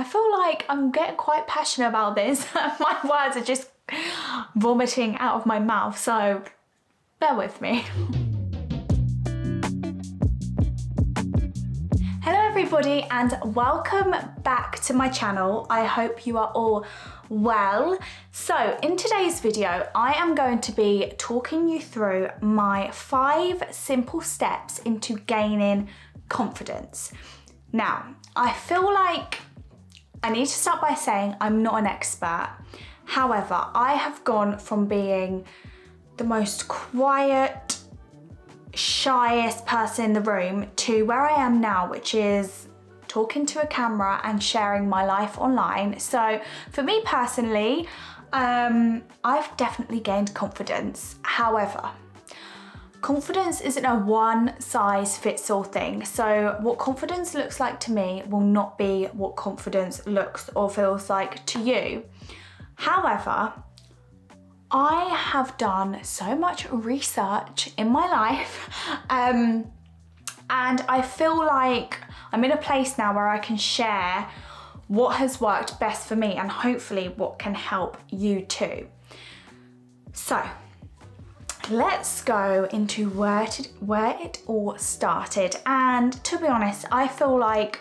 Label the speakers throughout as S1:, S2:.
S1: I feel like I'm getting quite passionate about this. My words are just vomiting out of my mouth, so bear with me. Hello everybody and welcome back to my channel. I hope you are all well. So in today's video, I am going to be talking you through my 5 simple steps into gaining confidence. Now, I feel like I need to start by saying I'm not an expert. However, I have gone from being the most quiet, shyest person in the room to where I am now, which is talking to a camera and sharing my life online. So for me personally, I've definitely gained confidence. However, confidence isn't a one size fits all thing. So what confidence looks like to me will not be what confidence looks or feels like to you. However, I have done so much research in my life and I feel like I'm in a place now where I can share what has worked best for me and hopefully what can help you too. So let's go into where it all started. And to be honest, I feel like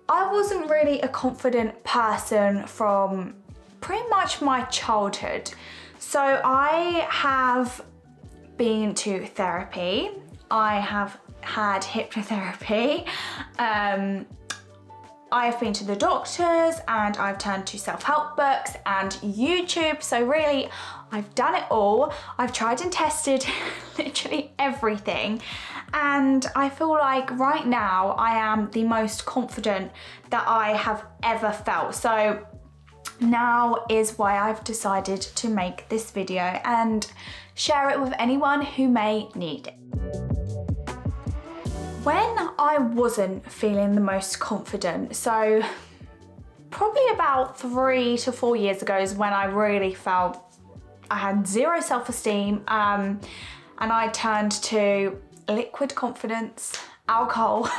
S1: I wasn't really a confident person from pretty much my childhood. So I have been to therapy, I have had hypnotherapy, I've been to the doctors and I've turned to self-help books and YouTube. So really, I've done it all. I've tried and tested literally everything. And I feel like right now I am the most confident that I have ever felt. So now is why I've decided to make this video and share it with anyone who may need it. When I wasn't feeling the most confident, so probably about 3 to 4 years ago is when I really felt I had zero self-esteem, and I turned to liquid confidence, alcohol.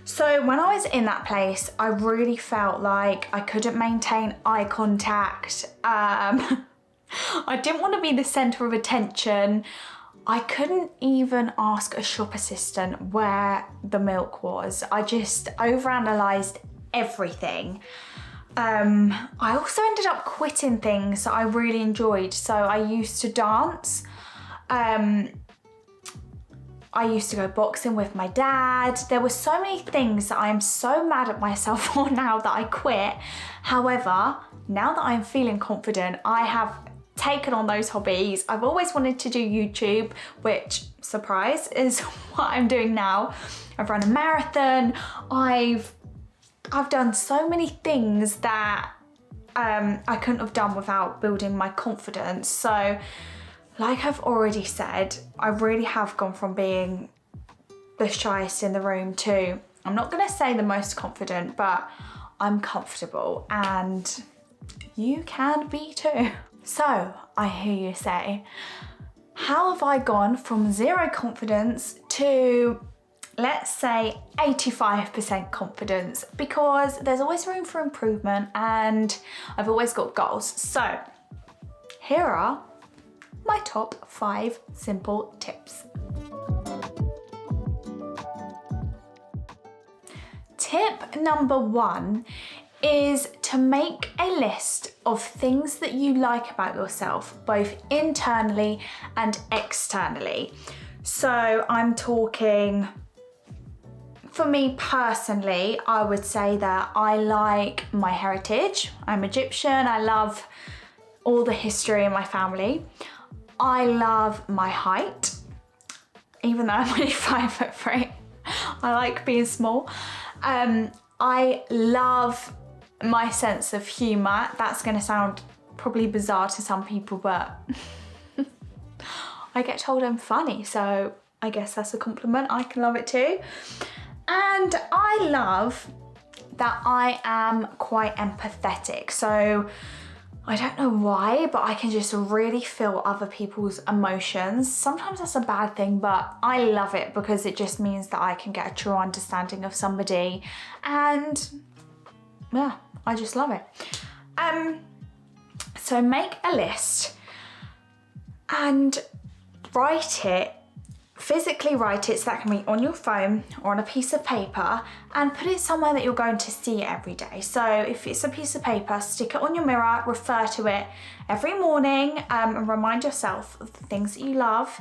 S1: So when I was in that place, I really felt like I couldn't maintain eye contact. I didn't want to be the center of attention. I couldn't even ask a shop assistant where the milk was. I just overanalyzed everything. I also ended up quitting things that I really enjoyed. So I used to dance. I used to go boxing with my dad. There were so many things that I'm so mad at myself for now that I quit. However, now that I'm feeling confident, I have taken on those hobbies. I've always wanted to do YouTube, which, surprise, is what I'm doing now. I've run a marathon. I've done so many things that I couldn't have done without building my confidence. So like I've already said, I really have gone from being the shyest in the room to, I'm not gonna say the most confident, but I'm comfortable and you can be too. So I hear you say, how have I gone from zero confidence to, let's say, 85% confidence? Because there's always room for improvement and I've always got goals. So here are my top 5 simple tips. Tip number 1 is to make a list of things that you like about yourself, both internally and externally. So I'm talking, for me personally, I would say that I like my heritage. I'm Egyptian, I love all the history in my family. I love my height, even though I'm only 5'3". I like being small. I love my sense of humor. That's gonna sound probably bizarre to some people, but I get told I'm funny, so I guess that's a compliment. I can love it too. And I love that I am quite empathetic. So I don't know why, but I can just really feel other people's emotions. Sometimes that's a bad thing, but I love it because it just means that I can get a true understanding of somebody, and yeah, I just love it. So make a list and write it, physically write it, so that can be on your phone or on a piece of paper, and put it somewhere that you're going to see it every day. So if it's a piece of paper, stick it on your mirror, refer to it every morning, and remind yourself of the things that you love.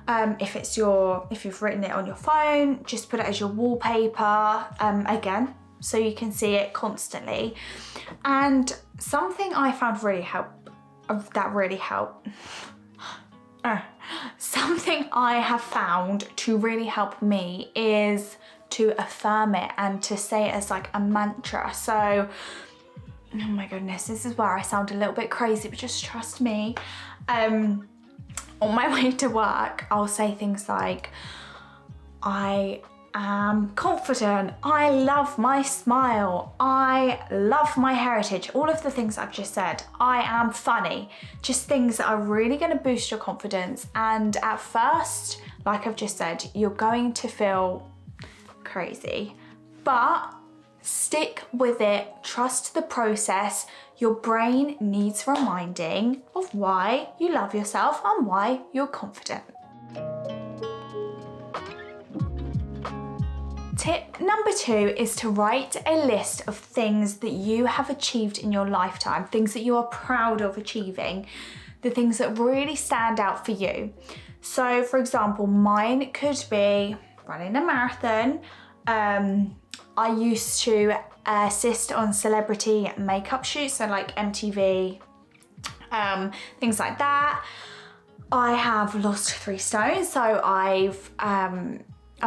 S1: If you've written it on your phone, just put it as your wallpaper, again, so you can see it constantly. And something I found something I have found to really help me is to affirm it and to say it as like a mantra. So, oh my goodness, this is where I sound a little bit crazy, but just trust me. On my way to work, I'll say things like, I am confident, I love my smile, I love my heritage, all of the things I've just said. I am funny, just things that are really going to boost your confidence. And at first, like I've just said, you're going to feel crazy, but stick with it, trust the process. Your brain needs reminding of why you love yourself and why you're confident. Tip number 2 is to write a list of things that you have achieved in your lifetime, things that you are proud of achieving, the things that really stand out for you. So for example, mine could be running a marathon. I used to assist on celebrity makeup shoots, so like MTV, things like that. I have lost 3 stones, so I've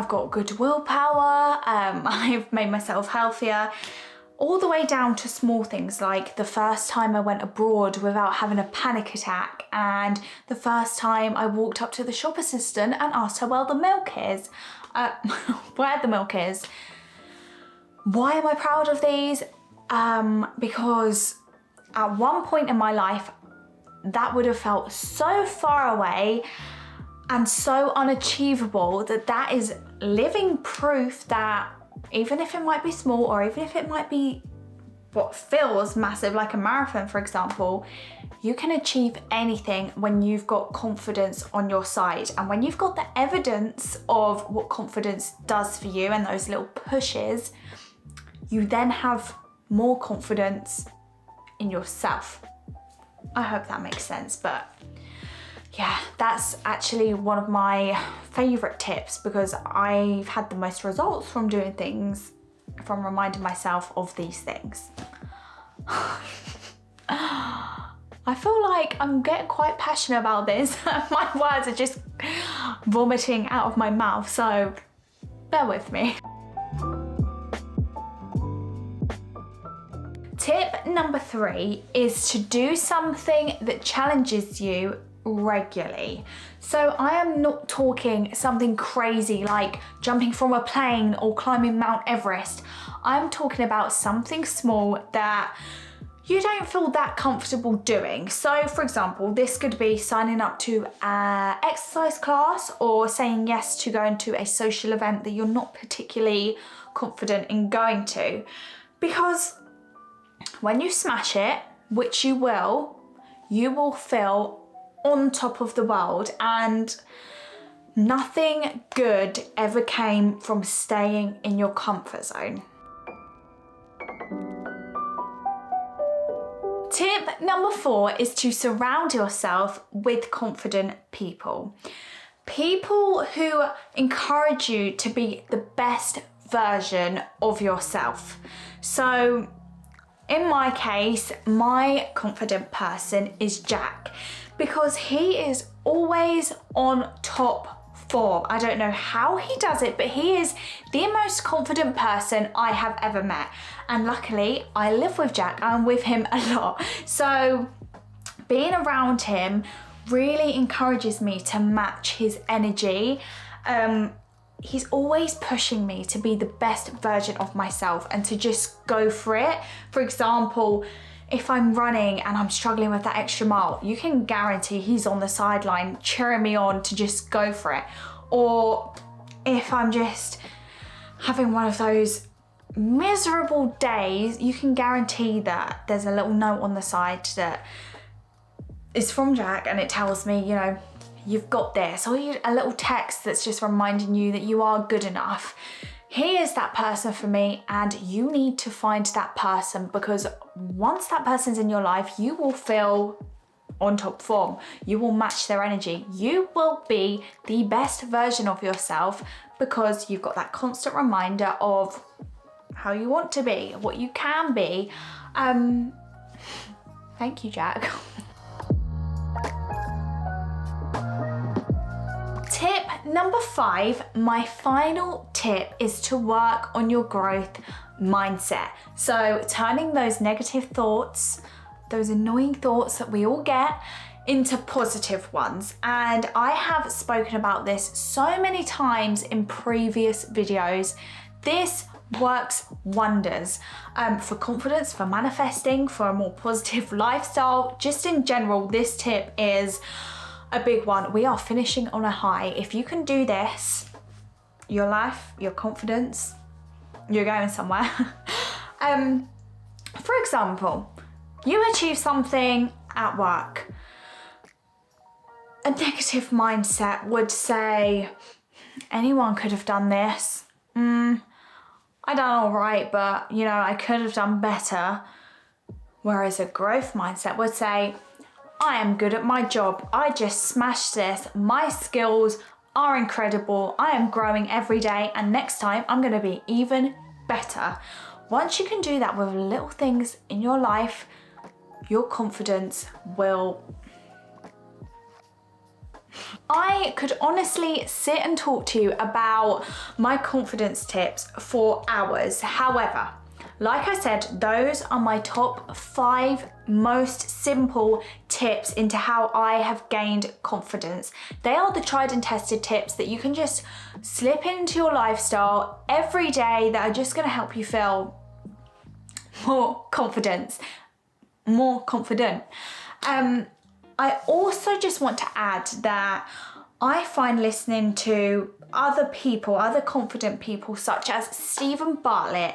S1: got good willpower, I've made myself healthier, all the way down to small things like the first time I went abroad without having a panic attack, and the first time I walked up to the shop assistant and asked her where the milk is. Why am I proud of these? Because at one point in my life, that would have felt so far away and so unachievable that is living proof that even if it might be small, or even if it might be what feels massive, like a marathon, for example, you can achieve anything when you've got confidence on your side. And when you've got the evidence of what confidence does for you and those little pushes, you then have more confidence in yourself. I hope that makes sense, but yeah, that's actually one of my favorite tips, because I've had the most results from doing things, from reminding myself of these things. I feel like I'm getting quite passionate about this. My words are just vomiting out of my mouth, so bear with me. Tip number 3 is to do something that challenges you regularly. So I am not talking something crazy like jumping from a plane or climbing Mount Everest. I'm talking about something small that you don't feel that comfortable doing. So for example, this could be signing up to an exercise class, or saying yes to going to a social event that you're not particularly confident in going to. Because when you smash it, which you will feel on top of the world, and nothing good ever came from staying in your comfort zone. Tip number 4 is to surround yourself with confident people. People who encourage you to be the best version of yourself. So in my case, my confident person is Jack, because he is always on top form. I don't know how he does it, but he is the most confident person I have ever met. And luckily, I live with Jack. I'm with him a lot. So being around him really encourages me to match his energy. He's always pushing me to be the best version of myself and to just go for it. For example, if I'm running and I'm struggling with that extra mile, you can guarantee he's on the sideline cheering me on to just go for it. Or if I'm just having one of those miserable days, you can guarantee that there's a little note on the side that is from Jack and it tells me, you know, you've got this, or a little text that's just reminding you that you are good enough. He is that person for me, and you need to find that person, because once that person's in your life, you will feel on top form. You will match their energy. You will be the best version of yourself because you've got that constant reminder of how you want to be, what you can be. Thank you, Jack. Tip number 5, my final tip, is to work on your growth mindset. So turning those negative thoughts, those annoying thoughts that we all get, into positive ones. And I have spoken about this so many times in previous videos. This works wonders for confidence, for manifesting, for a more positive lifestyle. Just in general, this tip is a big one. We are finishing on a high. If you can do this, your life, your confidence, you're going somewhere. For example, you achieve something at work. A negative mindset would say, anyone could have done this. I done all right, but you know, I could have done better. Whereas a growth mindset would say, I am good at my job. I just smashed this. My skills are incredible. I am growing every day, and next time I'm going to be even better. Once you can do that with little things in your life, your confidence will... I could honestly sit and talk to you about my confidence tips for hours. However, like I said, those are my top 5 most simple tips into how I have gained confidence. They are the tried and tested tips that you can just slip into your lifestyle every day that are just going to help you feel more confident. I also just want to add that I find listening to other people, other confident people such as Stephen Bartlett,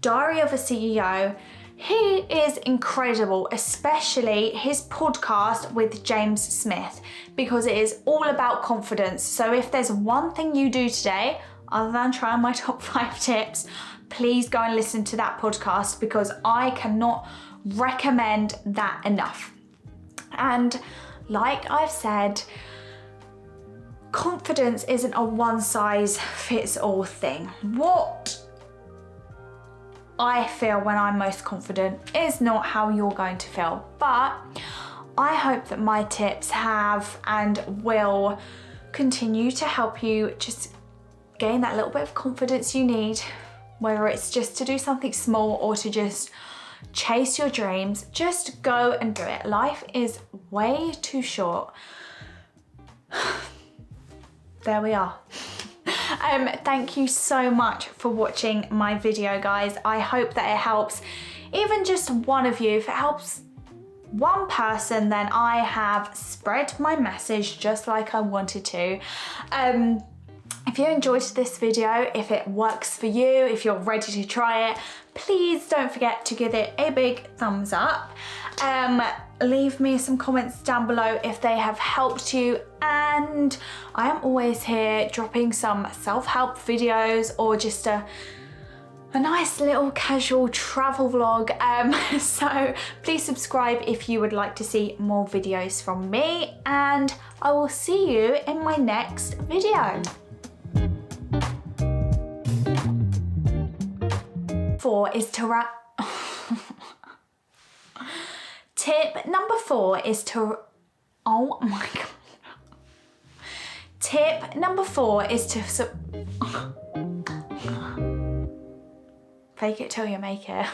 S1: Diary of a CEO, he is incredible, especially his podcast with James Smith, because it is all about confidence. So if there's one thing you do today, other than trying my top 5 tips, please go and listen to that podcast, because I cannot recommend that enough. And like I've said, confidence isn't a one-size-fits-all thing. What I feel when I'm most confident is not how you're going to feel, but I hope that my tips have and will continue to help you just gain that little bit of confidence you need, whether it's just to do something small or to just chase your dreams. Just go and do it. Life is way too short. There we are. Thank you so much for watching my video, guys. I hope that it helps even just one of you. If it helps one person, then I have spread my message just like I wanted to. If you enjoyed this video, if it works for you, if you're ready to try it, please don't forget to give it a big thumbs up. Leave me some comments down below if they have helped you, and I am always here dropping some self-help videos or just a nice little casual travel vlog. So please subscribe if you would like to see more videos from me, and I will see you in my next video. 4 is to wrap. Tip number 4 is to, oh my god. Tip number 4 is to, fake it till you make it.